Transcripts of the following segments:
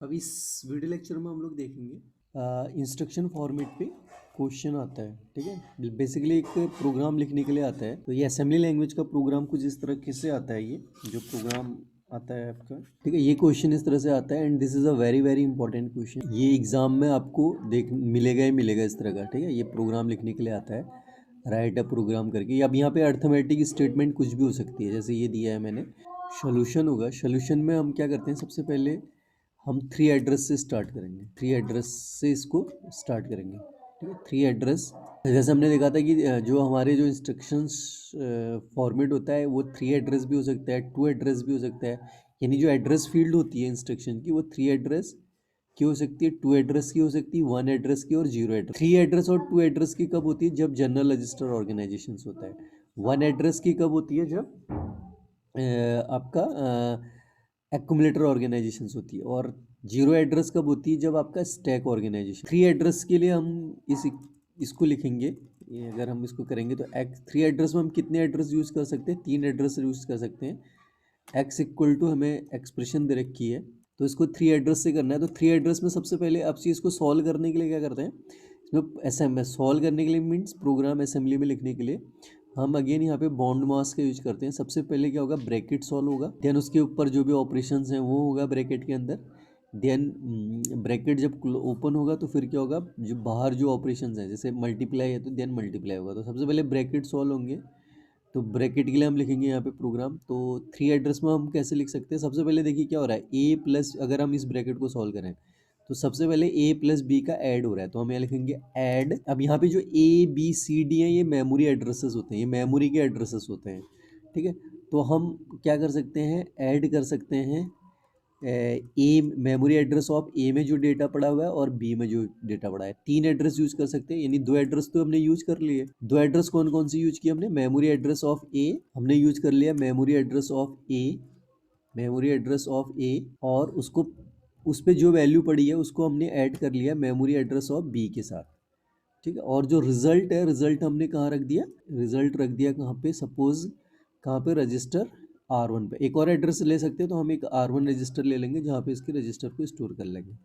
अब इस video lecture में हम लोग देखेंगे इंस्ट्रक्शन फॉर्मेट पे क्वेश्चन आता है। ठीक है, बेसिकली एक प्रोग्राम लिखने के लिए आता है। तो ये असेंबली लैंग्वेज का प्रोग्राम कुछ इस तरह से आता है। ये जो प्रोग्राम आता है आपका, ठीक है, ये क्वेश्चन इस तरह से आता है and this is a very very important question. ये एग्जाम में आपको देख मिलेगा ही मिलेगा इस तरह का। ठीक है, ये प्रोग्राम लिखने के लिए आता है, राइट अ प्रोग्राम करके। अब यहाँ पे अर्थमेटिक स्टेटमेंट कुछ भी हो सकती है, जैसे ये दिया है मैंने, सोल्यूशन होगा। सोल्यूशन में हम क्या करते हैं, सबसे पहले हम थ्री एड्रेस से स्टार्ट करेंगे। थ्री एड्रेस से इसको स्टार्ट करेंगे। ठीक है, थ्री एड्रेस, जैसे हमने देखा था कि जो हमारे जो इंस्ट्रक्शंस फॉर्मेट होता है वो थ्री एड्रेस भी हो सकता है, टू एड्रेस भी हो सकता है। यानी जो एड्रेस फील्ड होती है इंस्ट्रक्शन की, वो थ्री एड्रेस की हो सकती है, टू एड्रेस की हो सकती है, वन एड्रेस की और जीरो एड्रेस। थ्री एड्रेस और टू एड्रेस की कब होती है, जब जनरल रजिस्टर ऑर्गेनाइजेशन होता है। वन एड्रेस की कब होती है, जब आपका एक्यूमुलेटर ऑर्गेनाइजेशंस होती है। और जीरो एड्रेस कब होती है, जब आपका स्टैक ऑर्गेनाइजेशन। थ्री एड्रेस के लिए हम इसको लिखेंगे। अगर हम इसको करेंगे तो थ्री एड्रेस में हम कितने एड्रेस यूज़ कर सकते हैं, तीन एड्रेस यूज़ कर सकते हैं। एक्स इक्वल टू हमें एक्सप्रेशन दे रखी है, तो इसको थ्री एड्रेस से करना है। तो थ्री एड्रेस में सबसे पहले आप इसको सॉल्व करने के लिए क्या करते हैं, इसमें एस सॉल्व करने के लिए मीन्स प्रोग्राम असेंबली में लिखने के लिए हम अगेन यहाँ पे बॉन्ड मास का यूज करते हैं। सबसे पहले क्या होगा, ब्रैकेट सॉल्व होगा, देन उसके ऊपर जो भी ऑपरेशंस हैं वो होगा ब्रैकेट के अंदर। देन ब्रैकेट जब ओपन होगा तो फिर क्या होगा, जो बाहर जो ऑपरेशंस हैं, जैसे मल्टीप्लाई है तो देन मल्टीप्लाई होगा। तो सबसे पहले ब्रैकेट सॉल्व होंगे, तो ब्रैकेट के लिए हम लिखेंगे यहाँ पे प्रोग्राम। तो थ्री एड्रेस में हम कैसे लिख सकते हैं, सबसे पहले देखिए क्या हो रहा है, ए प्लस, अगर हम इस ब्रैकेट को सॉल्व करें तो सबसे पहले ए प्लस बी का ऐड हो रहा है, तो हम यहाँ लिखेंगे ऐड। अब यहाँ पे जो ए बी सी डी हैं ये मेमोरी एड्रेसेस होते हैं, ये मेमोरी के एड्रेसेस होते हैं। ठीक है, तो हम क्या कर सकते हैं, ऐड कर सकते हैं ए मेमोरी एड्रेस ऑफ ए में जो डेटा पड़ा हुआ है और बी में जो डेटा पड़ा है। तीन एड्रेस यूज कर सकते हैं, यानी दो एड्रेस तो हमने यूज कर लिए। दो एड्रेस कौन कौन सी यूज किया हमने, मेमोरी एड्रेस ऑफ ए हमने यूज कर लिया, memory address of a, memory address of a, और उसको उस पर जो वैल्यू पड़ी है उसको हमने ऐड कर लिया मेमोरी एड्रेस ऑफ बी के साथ। ठीक है, और जो रिजल्ट है, रिजल्ट हमने कहाँ रख दिया, रिजल्ट रख दिया कहाँ पे, सपोज कहाँ पे, रजिस्टर R1 पे। एक और एड्रेस ले सकते हैं, तो हम एक R1 रजिस्टर ले लेंगे जहाँ पे इसके रजिस्टर को स्टोर कर लेंगे।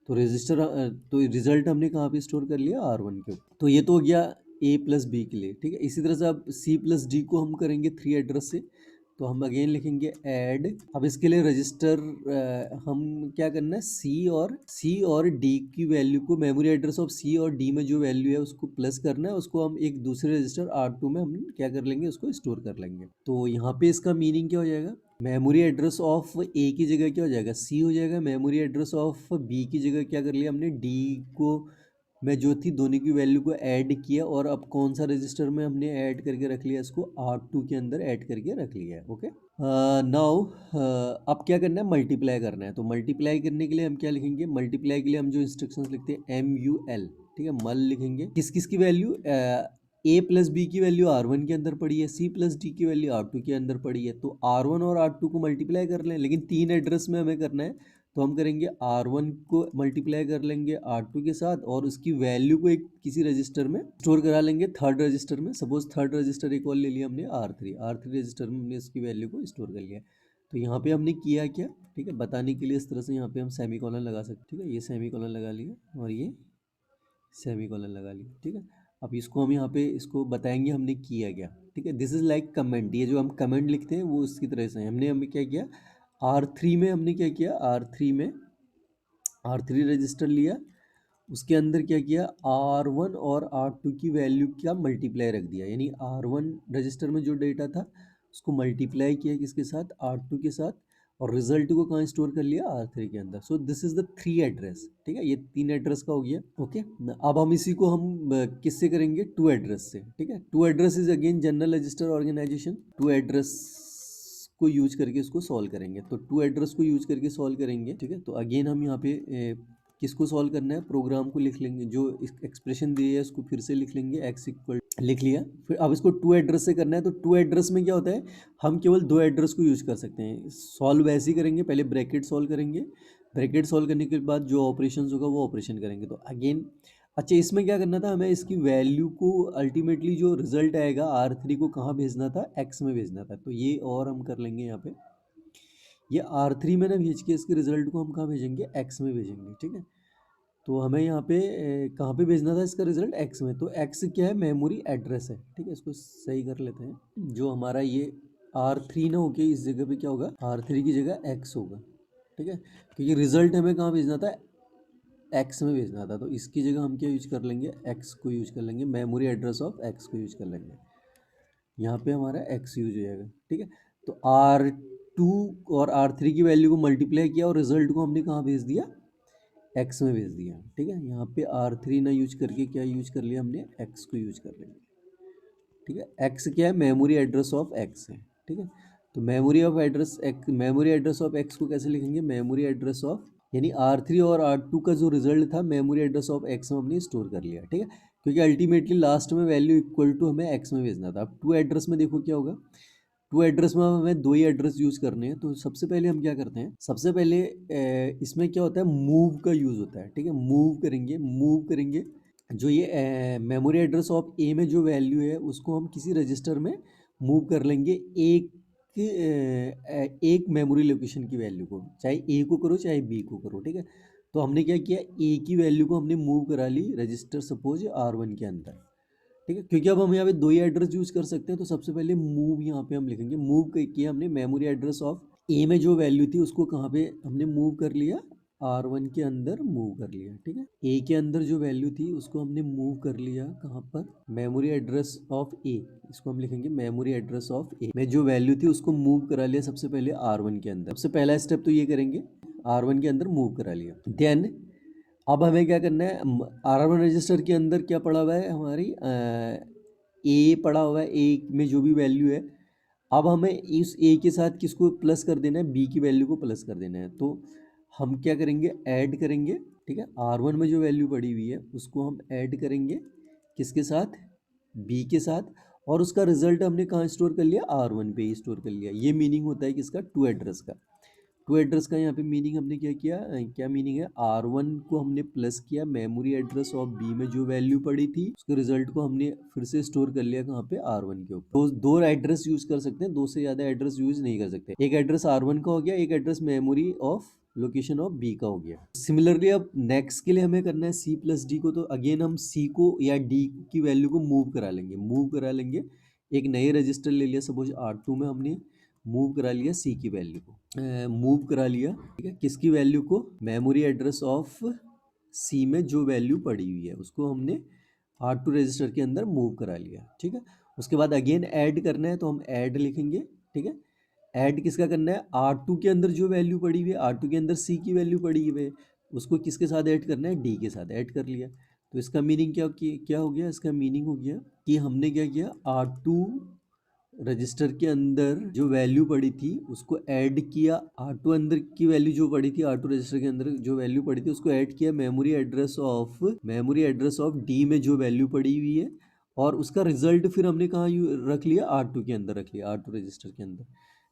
तो रजिस्टर तो रिजल्ट हमने कहाँ पे स्टोर कर लिया, R1 के ऊपर। तो ये तो हो गया ए प्लस बी के लिए। ठीक है, इसी तरह से अब सी प्लस डी को हम करेंगे थ्री एड्रेस से, तो हम अगेन लिखेंगे ऐड। अब इसके लिए रजिस्टर हम क्या करना है, सी और डी की वैल्यू को, मेमोरी एड्रेस ऑफ सी और डी में जो वैल्यू है उसको प्लस करना है, उसको हम एक दूसरे रजिस्टर R2 में हम क्या कर लेंगे, उसको स्टोर कर लेंगे। तो यहाँ पे इसका मीनिंग क्या हो जाएगा, मेमोरी एड्रेस ऑफ ए की जगह क्या हो जाएगा, सी हो जाएगा। मेमोरी एड्रेस ऑफ बी की जगह क्या कर लिया हमने, डी को में जो थी दोनों की वैल्यू को ऐड किया, और अब कौन सा रजिस्टर में हमने ऐड करके रख लिया, इसको R2 के अंदर ऐड करके रख लिया है। ओके, नाउ अब क्या करना है, मल्टीप्लाई करना है। तो मल्टीप्लाई करने के लिए हम क्या लिखेंगे, मल्टीप्लाई के लिए हम जो इंस्ट्रक्शंस लिखते हैं MUL, ठीक है, मल लिखेंगे। किस किस की वैल्यू, ए प्लस बी की वैल्यू R1 के अंदर पड़ी है, सी प्लस डी की वैल्यू R2 के अंदर पड़ी है, तो R1 और R2 को मल्टीप्लाई कर लें, लेकिन तीन एड्रेस में हमें करना है। तो हम करेंगे R1 को मल्टीप्लाई कर लेंगे R2 के साथ, और उसकी वैल्यू को एक किसी रजिस्टर में स्टोर करा लेंगे, थर्ड रजिस्टर में। सपोज थर्ड रजिस्टर एक और ले लिया हमने R3 रजिस्टर में हमने इसकी वैल्यू को स्टोर कर लिया। तो यहाँ पे हमने किया क्या, ठीक है, बताने के लिए इस तरह से यहाँ पे हम सेमी कॉलन लगा सकते, ठीक है, ये सेमी कॉलन लगा लिया और ये सेमी कॉलन लगा लिया। ठीक है, अब इसको हम यहाँ पे इसको बताएंगे हमने किया क्या। ठीक है, दिस इज लाइक कमेंट, ये जो हम कमेंट लिखते हैं वो उसकी तरह से हमने हमें क्या किया, R3 में हमने क्या किया, R3 रजिस्टर लिया, उसके अंदर क्या किया, R1 और R2 की वैल्यू क्या मल्टीप्लाई रख दिया, यानी R1 रजिस्टर में जो डेटा था उसको मल्टीप्लाई किया किसके साथ, R2 के साथ, और रिजल्ट को कहाँ स्टोर कर लिया, R3 के अंदर। So this is the three address. ठीक है, ये तीन एड्रेस का हो गया। ओके, अब हम इसी को हम किससे करेंगे, टू एड्रेस से। ठीक है, two address is again general register organisation, two address को यूज करके इसको सॉल्व करेंगे। तो टू एड्रेस को यूज करके सॉल्व करेंगे। ठीक है, तो अगेन हम यहाँ पे किसको सॉल्व करना है, प्रोग्राम को लिख लेंगे, जो एक्सप्रेशन दी है उसको फिर से लिख लेंगे, एक्स इक्वल लिख लिया। फिर अब इसको टू एड्रेस से करना है, तो टू एड्रेस में क्या होता है, हम केवल दो एड्रेस को यूज कर सकते हैं। सॉल्व ऐसे ही करेंगे, पहले ब्रैकेट सॉल्व करेंगे, ब्रैकेट सॉल्व करने के बाद जो ऑपरेशन होगा वो ऑपरेशन करेंगे। तो अगेन अच्छा, इसमें क्या करना था हमें, इसकी वैल्यू को अल्टीमेटली जो रिजल्ट आएगा R3 को कहाँ भेजना था, एक्स में भेजना था। तो ये और हम कर लेंगे यहाँ पे, ये R3 में ना भेज के इसके रिजल्ट को हम कहाँ भेजेंगे, X में भेजेंगे, ठीक है। तो हमें यहाँ पे कहाँ पे भेजना था इसका रिजल्ट, X में। तो X क्या है, मेमोरी एड्रेस है, ठीक है। इसको सही कर लेते हैं। जो हमारा ये R3 ना होके इस जगह पे क्या होगा, R3 की जगह X होगा, ठीक है। क्योंकि रिजल्ट हमें कहाँ भेजना था, X में भेजना था। तो इसकी जगह हम क्या यूज कर लेंगे, X को यूज कर लेंगे, मेमोरी एड्रेस ऑफ X को यूज कर लेंगे। यहाँ पे हमारा X यूज हो जाएगा, ठीक है। तो R2 और R3 की वैल्यू को मल्टीप्लाई किया और रिजल्ट को हमने कहाँ भेज दिया, X में भेज दिया, ठीक है। यहाँ पे R3 ना यूज करके क्या यूज कर लिया हमने, X को यूज कर लिया, ठीक है। X क्या है, मेमोरी एड्रेस ऑफ X है, ठीक है। तो memory of address memory address of X को कैसे लिखेंगे, मेमोरी एड्रेस ऑफ, यानी R3 और R2 का जो रिजल्ट था मेमोरी एड्रेस ऑफ X में हमने स्टोर कर लिया, ठीक है। क्योंकि अल्टीमेटली लास्ट में वैल्यू इक्वल टू हमें X में भेजना था। अब टू एड्रेस में देखो क्या होगा, टू एड्रेस में हमें दो ही एड्रेस यूज़ करने हैं। तो सबसे पहले हम क्या करते हैं, सबसे पहले इसमें क्या होता है, मूव का यूज़ होता है, ठीक है। मूव करेंगे जो ये मेमोरी एड्रेस ऑफ ए में जो वैल्यू है उसको हम किसी रजिस्टर में मूव कर लेंगे, एक मेमोरी लोकेशन की वैल्यू को, चाहे ए को करो चाहे बी को करो, ठीक है। तो हमने क्या किया, ए की वैल्यू को हमने मूव करा ली रजिस्टर सपोज R1 के अंदर, ठीक है। क्योंकि अब हम यहाँ पे दो ही एड्रेस यूज कर सकते हैं, तो सबसे पहले मूव यहाँ पे हम लिखेंगे, मूव किया हमने मेमोरी एड्रेस ऑफ ए में जो वैल्यू थी उसको कहाँ पे हमने मूव कर लिया, R1 के अंदर मूव कर लिया, ठीक है। ए के अंदर जो वैल्यू थी उसको हमने मूव कर लिया कहाँ पर, मेमोरी एड्रेस ऑफ ए, इसको हम लिखेंगे मेमोरी एड्रेस ऑफ ए में जो वैल्यू थी उसको मूव करा लिया सबसे पहले R1 के अंदर। सबसे पहला स्टेप तो ये करेंगे, R1 के अंदर मूव करा लिया। देन अब हमें क्या करना है, R1 रजिस्टर के अंदर क्या पड़ा हुआ है, हमारी ए पड़ा हुआ है, ए में जो भी वैल्यू है। अब हमें इस ए के साथ किसको प्लस कर देना है, बी की वैल्यू को प्लस कर देना है। तो हम क्या करेंगे, ऐड करेंगे, ठीक है। R1 में जो वैल्यू पड़ी हुई है उसको हम ऐड करेंगे किसके साथ, बी के साथ। और उसका रिजल्ट हमने कहाँ स्टोर कर लिया, R1 पे ही स्टोर कर लिया। ये मीनिंग होता है किसका, टू एड्रेस का। टू एड्रेस का यहाँ पे मीनिंग हमने क्या किया, क्या मीनिंग है, R1 को हमने प्लस किया मेमोरी एड्रेस ऑफ बी में जो वैल्यू पड़ी थी उसके रिजल्ट को हमने फिर से स्टोर कर लिया कहाँ पे, R1 के ऊपर। तो दो एड्रेस यूज कर सकते हैं, दो से ज्यादा एड्रेस यूज नहीं कर सकते। एक एड्रेस R1 का हो गया, एक address memory of location of B का हो गया। सिमिलरली अब नेक्स्ट के लिए हमें करना है C प्लस डी को। तो अगेन हम C को या D की वैल्यू को मूव करा लेंगे। एक नए रजिस्टर ले लिया, सपोज R2 में हमने मूव करा लिया C की वैल्यू को, मूव करा लिया, ठीक है। किसकी वैल्यू को, मेमोरी एड्रेस ऑफ C में जो वैल्यू पड़ी हुई है उसको हमने R2 रजिस्टर के अंदर मूव करा लिया, ठीक है। उसके बाद अगेन ऐड करना है तो हम ऐड लिखेंगे, ठीक है। ऐड किसका करना है, R2 के अंदर जो वैल्यू पड़ी हुई है, R2 के अंदर C की वैल्यू पड़ी हुई है उसको किसके साथ ऐड करना है, D के साथ ऐड कर लिया। तो इसका मीनिंग क्या हो गया, इसका मीनिंग हो गया कि हमने क्या किया, R2 रजिस्टर के अंदर जो वैल्यू पड़ी थी उसको ऐड किया, R2 अंदर की वैल्यू जो पड़ी थी, R2 रजिस्टर के अंदर जो वैल्यू पड़ी थी उसको ऐड किया मेमोरी एड्रेस ऑफ D में जो वैल्यू पड़ी हुई है। और उसका रिजल्ट फिर हमने कहाँ रख लिया, R2 के अंदर रख लिया, R2 रजिस्टर के अंदर,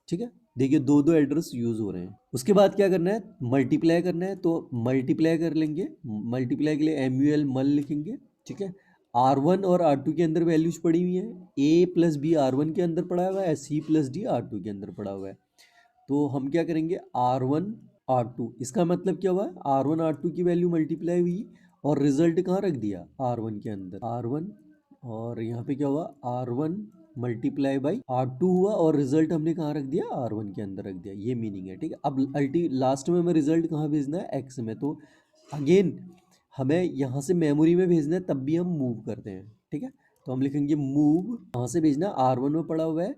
ठीक है। देखिए दो दो एड्रेस यूज हो रहे हैं। उसके बाद क्या करना है, मल्टीप्लाई करना है। तो मल्टीप्लाई कर लेंगे, मल्टीप्लाई के लिए MUL मल लिखेंगे, ठीक है। R1 और R2 के अंदर वैल्यूज पड़ी हुई है, A प्लस बी R1 के अंदर पड़ा हुआ है, C प्लस डी R2 के अंदर पड़ा हुआ है। तो हम क्या करेंगे, R1 R2, इसका मतलब क्या हुआ, R1 R2 की वैल्यू मल्टीप्लाई हुई और रिजल्ट कहाँ रख दिया, R1 के अंदर, R1। और यहाँ पे क्या हुआ, R1 मल्टीप्लाई बाई R2 हुआ और रिजल्ट हमने कहाँ रख दिया, R1 के अंदर रख दिया। ये मीनिंग है, ठीक है। अब लास्ट में हमें रिजल्ट कहाँ भेजना है, X में। तो अगेन हमें यहाँ से मेमोरी में भेजना है, तब भी हम मूव करते हैं, ठीक है। तो हम लिखेंगे मूव, कहाँ से भेजना, R1 में पड़ा हुआ है,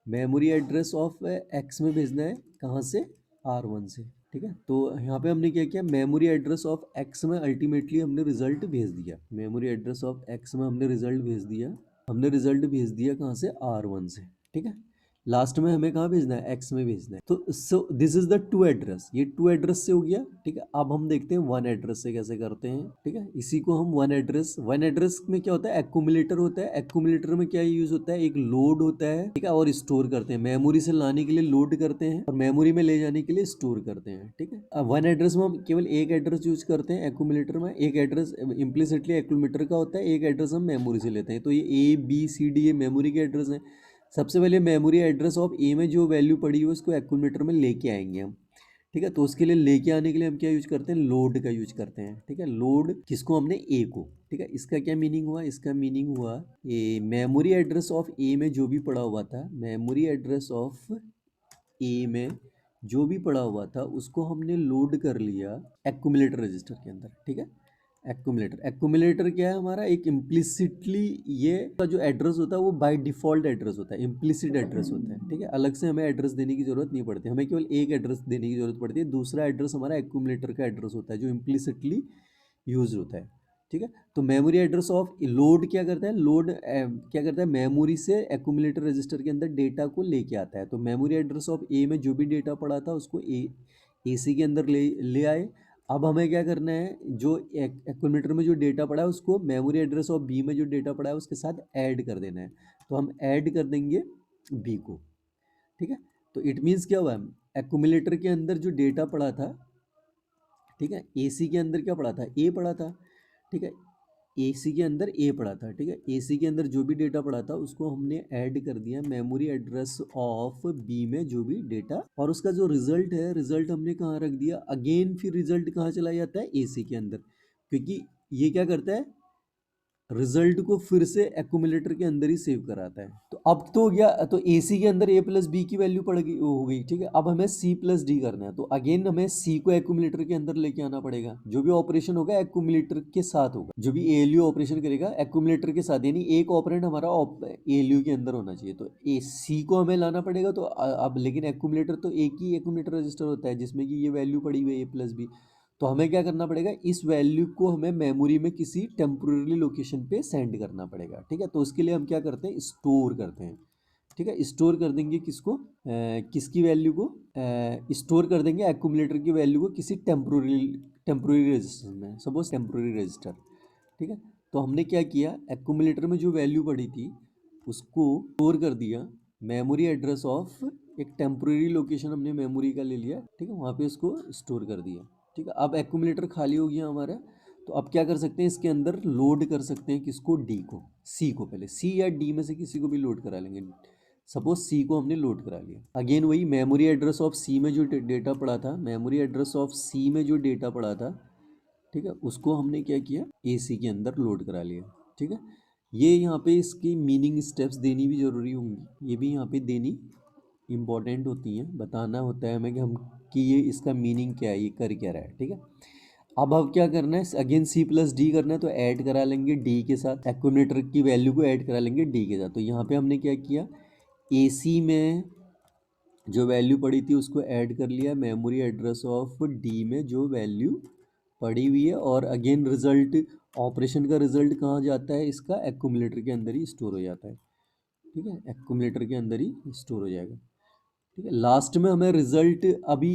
मेमोरी एड्रेस ऑफ X में भेजना है, कहाँ से, R1 से, ठीक है। तो यहाँ पे हमने क्या किया, मेमोरी एड्रेस ऑफ X में अल्टीमेटली हमने रिजल्ट भेज दिया, मेमोरी एड्रेस ऑफ X में हमने रिजल्ट भेज दिया कहाँ से, R1 से, ठीक है। लास्ट में हमें कहाँ भेजना है, X में भेजना है। तो so this is the two address, ये टू एड्रेस से हो गया, ठीक है। अब हम देखते हैं वन एड्रेस से कैसे करते हैं, ठीक है। इसी को हम वन एड्रेस में क्या होता है, एक्यूमुलेटर होता है। एक्यूमुलेटर में क्या यूज होता है, एक लोड होता है, ठीक है, और स्टोर करते हैं। मेमोरी से लाने के लिए लोड करते हैं और मेमोरी में ले जाने के लिए स्टोर करते हैं, ठीक है। अब वन एड्रेस में हम केवल एक एड्रेस यूज करते हैं एक्यूमुलेटर में। एक एड्रेस इम्प्लिसिटली एक्यूमुलेटर का होता है, एक एड्रेस हम मेमोरी से लेते हैं। तो ये A B C D ये मेमोरी के एड्रेस है। सबसे पहले मेमोरी एड्रेस ऑफ ए में जो वैल्यू पड़ी है उसको एक्यूमुलेटर में लेके आएंगे हम, ठीक है। तो उसके लिए लेके आने के लिए हम क्या यूज करते हैं, लोड का यूज करते हैं, ठीक है। लोड किसको, हमने ए को, ठीक है। इसका क्या मीनिंग हुआ, इसका मीनिंग हुआ ए मेमोरी एड्रेस ऑफ ए में जो भी पड़ा हुआ था, मेमोरी एड्रेस ऑफ ए में जो भी पड़ा हुआ था उसको हमने लोड कर लिया एक्यूमुलेटर रजिस्टर के अंदर, ठीक है। एक्यूमुलेटर क्या है हमारा, एक इम्प्लिसिटली ये का जो एड्रेस होता है वो बाय डिफॉल्ट एड्रेस होता है, इम्प्लिसिट एड्रेस होता है, ठीक है। अलग से हमें एड्रेस देने की जरूरत नहीं पड़ती, हमें केवल एक एड्रेस देने की जरूरत पड़ती है। दूसरा एड्रेस हमारा एक्यूमुलेटर का एड्रेस होता है जो इम्प्लिसिटली यूज होता है, ठीक है। तो मेमोरी एड्रेस ऑफ लोड क्या करता है, लोड क्या करता है, मेमोरी से एक्यूमुलेटर रजिस्टर के अंदर डेटा को लेके आता है। तो मेमोरी एड्रेस ऑफ ए में जो भी डेटा पड़ा था उसको ए सी के अंदर ले आए। अब हमें क्या करना है, जो एक्यूमुलेटर में जो डेटा पड़ा है उसको मेमोरी एड्रेस ऑफ बी में जो डेटा पड़ा है उसके साथ ऐड कर देना है। तो हम ऐड कर देंगे बी को, ठीक है। तो इट मीन्स क्या हुआ, एक्यूमुलेटर के अंदर जो डेटा पड़ा था, ठीक है, एसी के अंदर क्या पड़ा था, ए पड़ा था, ठीक है। एसी के अंदर ए पड़ा था, ठीक है। एसी के अंदर जो भी डेटा पड़ा था उसको हमने ऐड कर दिया मेमोरी एड्रेस ऑफ बी में जो भी डेटा, और उसका जो रिजल्ट है, रिजल्ट हमने कहाँ रख दिया, अगेन फिर रिजल्ट कहाँ चला जाता है, एसी के अंदर, क्योंकि ये क्या करता है, रिजल्ट को फिर से एक्यूमुलेटर के अंदर ही सेव कराता है। तो अब तो गया, तो एसी के अंदर ए प्लस बी की वैल्यू पड़ गई, हो गई, ठीक है। अब हमें सी प्लस डी करना है, तो अगेन हमें सी को एक्यूमुलेटर के अंदर लेके आना पड़ेगा। जो भी ऑपरेशन होगा एक्यूमुलेटर के साथ होगा, जो भी एएलयू ऑपरेशन करेगा एक्यूमुलेटर के साथ, यानी एक ऑपरेंड हमारा एएलयू के अंदर होना चाहिए। तो ए सी को हमें लाना पड़ेगा। तो अब लेकिन एक्यूमुलेटर तो एक ही एक्यूमुलेटर रजिस्टर होता है जिसमें कि ये वैल्यू पड़ी हुई है ए प्लस बी। तो हमें क्या करना पड़ेगा, इस वैल्यू को हमें मेमोरी में किसी टेम्पोररी लोकेशन पे सेंड करना पड़ेगा, ठीक है। तो उसके लिए हम क्या करते हैं, स्टोर करते हैं, ठीक है। स्टोर कर देंगे किसको, किसकी वैल्यू को, स्टोर कर देंगे एक्यूमुलेटर की वैल्यू को किसी टेम्पोररी रजिस्टर में, सपोज टेम्पोररी रजिस्टर, ठीक है। तो हमने क्या किया, एक्यूमुलेटर में जो वैल्यू पड़ी थी उसको स्टोर कर दिया मेमोरी एड्रेस ऑफ एक टेम्पोररी लोकेशन हमने मेमोरी का ले लिया, ठीक है, वहाँ पे उसको स्टोर कर दिया, ठीक है। अब एक्यूमुलेटर खाली हो गया हमारा। तो अब क्या कर सकते हैं, इसके अंदर लोड कर सकते हैं किसको, डी को, सी को, पहले सी या डी में से किसी को भी लोड करा लेंगे। सपोज सी को हमने लोड करा लिया, अगेन वही मेमोरी एड्रेस ऑफ सी में जो डेटा पड़ा था, मेमोरी एड्रेस ऑफ सी में जो डेटा पड़ा था, ठीक है, उसको हमने क्या किया, ए सी के अंदर लोड करा लिया, ठीक है। ये यहाँ पे इसकी मीनिंग स्टेप्स देनी भी ज़रूरी होंगी, ये भी यहाँ पे देनी इम्पॉर्टेंट होती हैं, बताना होता है हमें कि हम कि ये इसका मीनिंग क्या है, ये कर क्या रहा है, ठीक है। अब क्या करना है, अगेन सी प्लस डी करना है, तो ऐड करा लेंगे डी के साथ, एक्यूमुलेटर की वैल्यू को ऐड करा लेंगे डी के साथ। तो यहाँ पे हमने क्या किया, ए सी में जो वैल्यू पड़ी थी उसको ऐड कर लिया मेमोरी एड्रेस ऑफ डी में जो वैल्यू पड़ी हुई है, और अगेन रिजल्ट, ऑपरेशन का रिजल्ट कहाँ जाता है, इसका एक्यूमुलेटर के अंदर ही स्टोर हो जाता है, ठीक है, एक्यूमुलेटर के अंदर ही स्टोर हो जाएगा, ठीक है। लास्ट में हमें रिजल्ट अभी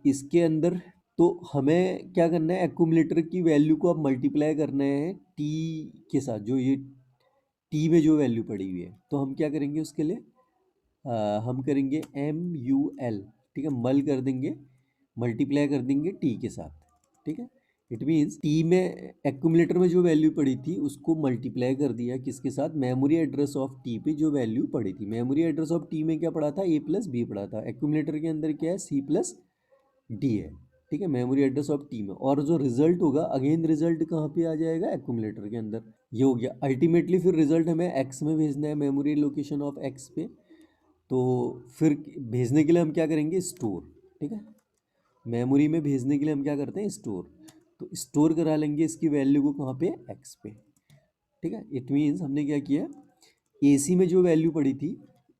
इसके अंदर, तो हमें क्या करना है, एक्यूमुलेटर की वैल्यू को अब मल्टीप्लाई करना है टी के साथ, जो ये टी में जो वैल्यू पड़ी हुई है। तो हम क्या करेंगे उसके लिए, हम करेंगे MUL, ठीक है, मल कर देंगे, मल्टीप्लाई कर देंगे टी के साथ, ठीक है। इट मीन्स टी में एक्यूमुलेटर में जो वैल्यू पड़ी थी उसको मल्टीप्लाई कर दिया किसके साथ, मेमोरी एड्रेस ऑफ टी पे जो वैल्यू पड़ी थी। मेमोरी एड्रेस ऑफ टी में क्या पड़ा था, ए प्लस बी पड़ा था, एक्यूमुलेटर के अंदर क्या है, सी प्लस डी है, ठीक है, मेमोरी एड्रेस ऑफ टी में। और जो रिजल्ट होगा, अगेन रिजल्ट कहाँ पे आ जाएगा, एक्यूमुलेटर के अंदर। ये हो गया। अल्टीमेटली फिर रिजल्ट हमें एक्स में भेजना है, मेमोरी लोकेशन ऑफ एक्स पे। तो फिर भेजने के लिए हम क्या करेंगे, स्टोर, ठीक है, मेमोरी में भेजने के लिए हम क्या करते हैं, स्टोर। तो स्टोर करा लेंगे इसकी वैल्यू को कहाँ पे, एक्स पे, ठीक है। इट मीन्स हमने क्या किया, एसी में जो वैल्यू पड़ी थी,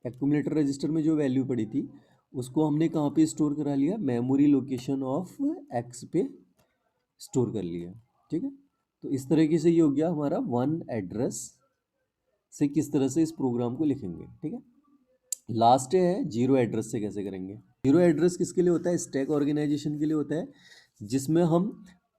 एक्यूमुलेटर रजिस्टर में जो वैल्यू पड़ी थी उसको हमने कहाँ पे स्टोर करा लिया, मेमोरी लोकेशन ऑफ एक्स पे स्टोर कर लिया, ठीक है। तो इस तरीके से ये हो गया हमारा वन एड्रेस से किस तरह से इस प्रोग्राम को लिखेंगे, ठीक है। लास्ट है जीरो एड्रेस से कैसे करेंगे। जीरो एड्रेस किसके लिए होता है, स्टैक ऑर्गेनाइजेशन के लिए होता है, जिसमें हम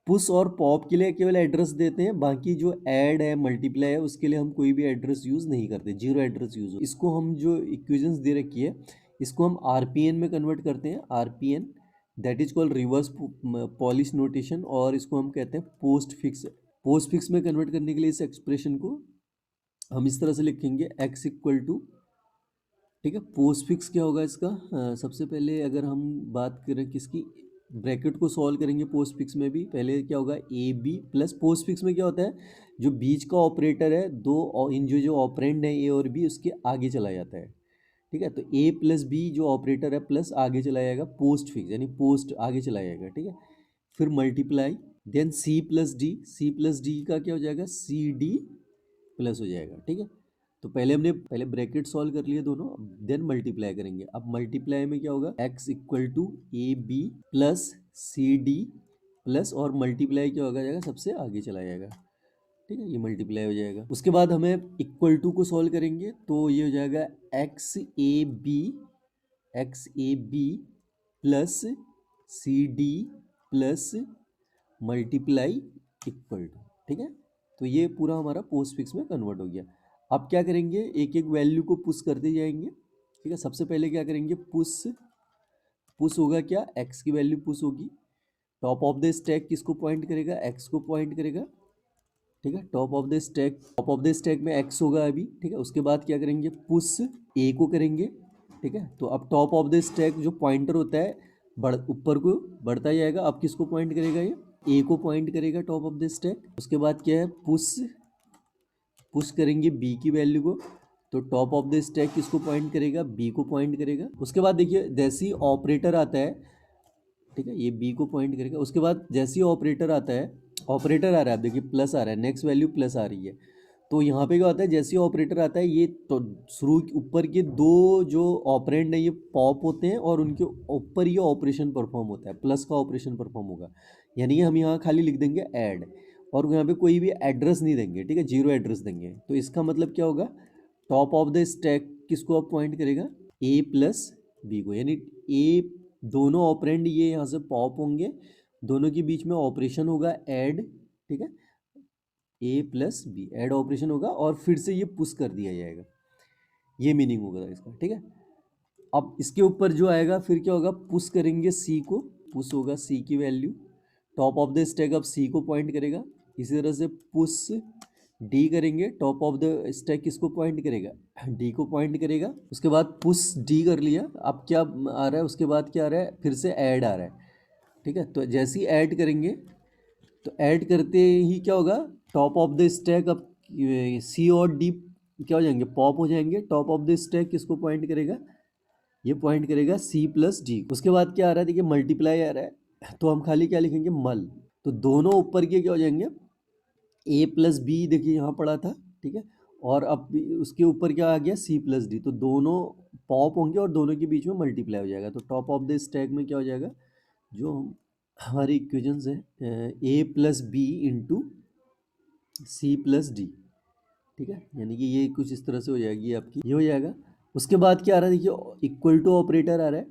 पुश और पॉप के लिए केवल एड्रेस देते हैं, बाकी जो ऐड है, मल्टीप्लाई है, उसके लिए हम कोई भी एड्रेस यूज़ नहीं करते, जीरो एड्रेस यूज़। इसको हम जो इक्वेशंस दे रखी है इसको हम आरपीएन में कन्वर्ट करते हैं, RPN that is called reverse polish notation, और इसको हम कहते हैं पोस्ट फिक्स। पोस्ट फिक्स में कन्वर्ट करने के लिए इस एक्सप्रेशन को हम इस तरह से लिखेंगे, एक्स इक्वल टू ठीक है। पोस्ट फिक्स क्या होगा इसका, सबसे पहले अगर हम बात करें किसकी, ब्रैकेट को सॉल्व करेंगे पोस्ट फिक्स में भी, पहले क्या होगा A B plus, postfix में क्या होता है, जो बीच का ऑपरेटर है दो इन जो ऑपरेंड है ए और बी उसके आगे चला जाता है। ठीक है, तो ए प्लस बी जो ऑपरेटर है प्लस आगे चला जाएगा, पोस्ट फिक्स यानी पोस्ट आगे चला जाएगा। ठीक है, फिर multiply, then C plus D, C plus D का क्या हो जाएगा, सी डी प्लस हो जाएगा। ठीक है, तो पहले ब्रैकेट सॉल्व कर लिए दोनों, देन मल्टीप्लाई करेंगे। अब मल्टीप्लाई में क्या होगा, x equal to A B plus C D plus, और मल्टीप्लाई क्या होगा जाएगा, सबसे आगे चला जाएगा। ठीक है, ये मल्टीप्लाई हो जाएगा। उसके बाद हमें इक्वल टू को सॉल्व करेंगे तो ये हो जाएगा X A B plus C D plus multiply equal to. ठीक है, तो ये पूरा हमारा पोस्ट फिक्स में कन्वर्ट हो गया। अब क्या करेंगे, एक एक वैल्यू को पुश करते जाएंगे। ठीक है, सबसे पहले क्या करेंगे, पुश होगा क्या, एक्स की वैल्यू पुश होगी। टॉप ऑफ द स्टैक किसको पॉइंट करेगा, एक्स को पॉइंट करेगा। ठीक है, टॉप ऑफ द स्टैक में एक्स होगा अभी। ठीक है, उसके बाद क्या करेंगे, पुश ए को करेंगे। ठीक है, तो अब टॉप ऑफ द स्टैक जो पॉइंटर होता है ऊपर को बढ़ता जाएगा। अब किसको पॉइंट करेगा, ये ए को पॉइंट करेगा टॉप ऑफ द स्टैक। उसके बाद क्या है, पुश करेंगे बी की वैल्यू को, तो टॉप ऑफ द स्टैक किसको पॉइंट करेगा, बी को पॉइंट करेगा। उसके बाद देखिए जैसे ही ऑपरेटर आता है, ठीक है, ये बी को पॉइंट करेगा। उसके बाद जैसे ही ऑपरेटर आता है, ऑपरेटर आ रहा है, आप देखिए प्लस आ रहा है, नेक्स्ट वैल्यू प्लस आ रही है। तो यहाँ पे क्या होता है, जैसे ही ऑपरेटर आता है ये तो शुरू ऊपर के दो जो ऑपरेंड है ये पॉप होते हैं और उनके ऊपर ये ऑपरेशन परफॉर्म होता है, प्लस का ऑपरेशन परफॉर्म होगा। यानी कि हम यहाँ खाली लिख देंगे ऐड, और यहाँ पे कोई भी एड्रेस नहीं देंगे। ठीक है, जीरो एड्रेस देंगे। तो इसका मतलब क्या होगा, टॉप ऑफ द स्टैक किसको आप पॉइंट करेगा, ए प्लस बी को, यानी ए दोनों ऑपरेंड ये यहाँ से पॉप होंगे, दोनों के बीच में ऑपरेशन होगा ऐड। ठीक है, A plus B Ed operation होगा और फिर से ये पुश कर दिया जाएगा, ये मीनिंग होगा इसका। ठीक है, अब इसके ऊपर जो आएगा फिर क्या होगा, पुश करेंगे सी को, पुश होगा सी की value, top of the stack अब सी को पॉइंट करेगा। इसी तरह से पुश डी करेंगे, टॉप ऑफ द स्टैक किसको पॉइंट करेगा, डी को पॉइंट करेगा। उसके बाद पुश डी कर लिया। अब क्या आ रहा है, उसके बाद क्या आ रहा है, फिर से ऐड आ रहा है। ठीक है, तो जैसे ही ऐड करेंगे तो ऐड करते ही क्या होगा, टॉप ऑफ द स्टैक अब सी और डी क्या हो जाएंगे, पॉप हो जाएंगे। टॉप ऑफ द स्टैक किसको पॉइंट करेगा, ये पॉइंट करेगा सी प्लस डी। उसके बाद क्या आ रहा है, देखिए मल्टीप्लाई आ रहा है, तो हम खाली क्या लिखेंगे, मल। तो दोनों ऊपर के क्या हो जाएंगे, ए प्लस बी देखिए यहाँ पड़ा था। ठीक है, और अब उसके ऊपर क्या आ गया, सी प्लस डी, तो दोनों पॉप होंगे और दोनों के बीच में मल्टीप्लाई हो जाएगा। तो टॉप ऑफ द स्टैक में क्या हो जाएगा, जो हमारी इक्वेशंस है, A plus B into C plus D. ठीक है, यानी कि ये कुछ इस तरह से हो जाएगी आपकी, ये हो जाएगा। उसके बाद क्या आ रहा है, देखिए इक्वल टू ऑपरेटर आ रहा है,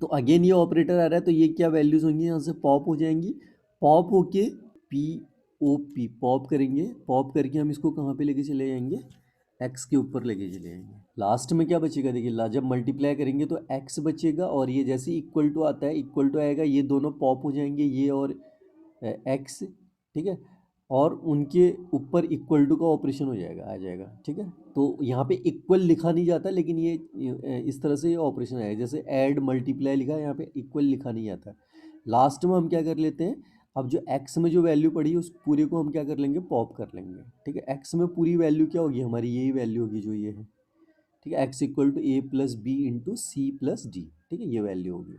तो अगेन ये ऑपरेटर आ रहा है, तो ये क्या वैल्यूज होंगी, यहाँ से पॉप हो जाएंगी। पॉप होके पी ओ पी पॉप करेंगे, पॉप करके हम इसको कहाँ पे लेके चले जाएंगे, एक्स के ऊपर लेके चले जाएंगे। लास्ट में क्या बचेगा, देखिए जब मल्टीप्लाई करेंगे तो एक्स बचेगा, और ये जैसे इक्वल टू आता है, इक्वल टू आएगा, ये दोनों पॉप हो जाएंगे, ये और एक्स। ठीक है, और उनके ऊपर इक्वल टू का ऑपरेशन हो जाएगा, आ जाएगा। ठीक है, तो यहाँ पे इक्वल लिखा नहीं जाता, लेकिन ये इस तरह से ये ऑपरेशन आएगा, जैसे ऐड मल्टीप्लाई लिखा है, यहाँ पे इक्वल लिखा नहीं जाता। लास्ट में हम क्या कर लेते हैं, अब जो एक्स में जो वैल्यू पड़ी है उस पूरे को हम क्या कर लेंगे, पॉप कर लेंगे। ठीक है, एक्स में पूरी वैल्यू क्या होगी हमारी, यही वैल्यू होगी जो ये है। ठीक है, X equal to A plus B into C plus D. ठीक है, ये वैल्यू होगी।